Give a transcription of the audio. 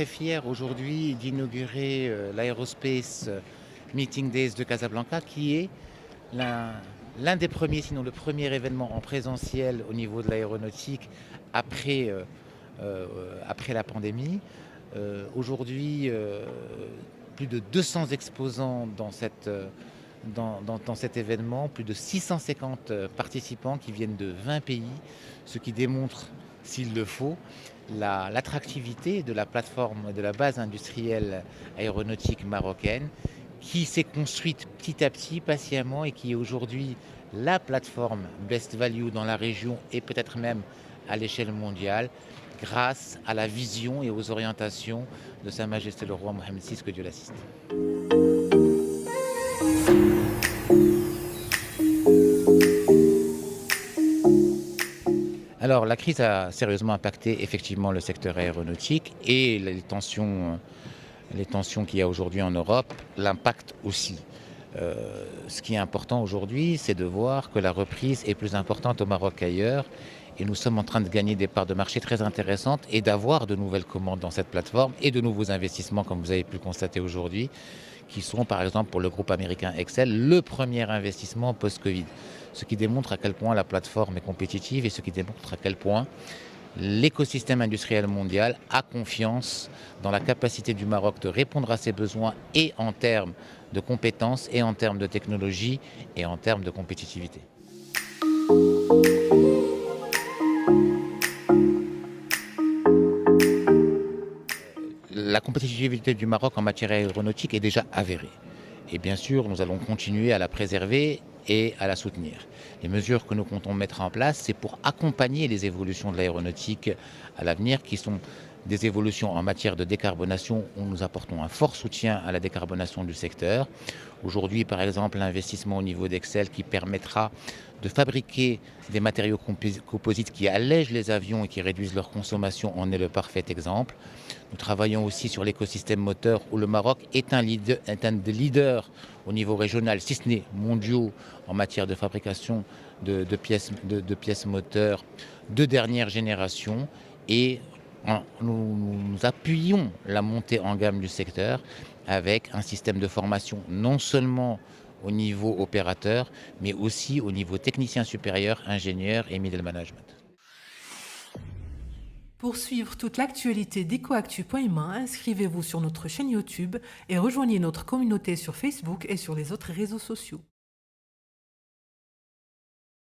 très fier aujourd'hui d'inaugurer l'Aerospace Meeting Days de Casablanca, qui est l'un l'un des premiers, sinon le premier événement en présentiel au niveau de l'aéronautique après, après la pandémie. Aujourd'hui, plus de 200 exposants dans cet événement, plus de 650 participants qui viennent de 20 pays, ce qui démontre, s'il le faut, l'attractivité de la plateforme, de la base industrielle aéronautique marocaine, qui s'est construite petit à petit, patiemment, et qui est aujourd'hui la plateforme best value dans la région et peut-être même à l'échelle mondiale, grâce à la vision et aux orientations de Sa Majesté le Roi Mohammed VI, que Dieu l'assiste. Alors, la crise a sérieusement impacté effectivement le secteur aéronautique et les tensions qu'il y a aujourd'hui en Europe l'impactent aussi. Ce qui est important aujourd'hui, c'est de voir que la reprise est plus importante au Maroc qu'ailleurs. Et nous sommes en train de gagner des parts de marché très intéressantes et d'avoir de nouvelles commandes dans cette plateforme et de nouveaux investissements, comme vous avez pu le constater aujourd'hui, qui sont par exemple pour le groupe américain Excel le premier investissement post-Covid. Ce qui démontre à quel point la plateforme est compétitive et ce qui démontre à quel point l'écosystème industriel mondial a confiance dans la capacité du Maroc de répondre à ses besoins et en termes de compétences et en termes de technologie et en termes de compétitivité. La compétitivité du Maroc en matière aéronautique est déjà avérée. Et bien sûr, nous allons continuer à la préserver et à la soutenir. Les mesures que nous comptons mettre en place, c'est pour accompagner les évolutions de l'aéronautique à l'avenir, qui sont des évolutions en matière de décarbonation, où nous apportons un fort soutien à la décarbonation du secteur. Aujourd'hui, par exemple, l'investissement au niveau d'Excel qui permettra de fabriquer des matériaux composites qui allègent les avions et qui réduisent leur consommation en est le parfait exemple. Nous travaillons aussi sur l'écosystème moteur, où le Maroc est un des leaders au niveau régional, si ce n'est mondiaux, en matière de fabrication de pièces moteurs de dernière génération. Et nous appuyons la montée en gamme du secteur avec un système de formation non seulement au niveau opérateur, mais aussi au niveau technicien supérieur, ingénieur et middle management. Pour suivre toute l'actualité d'EcoActu.ma, inscrivez-vous sur notre chaîne YouTube et rejoignez notre communauté sur Facebook et sur les autres réseaux sociaux.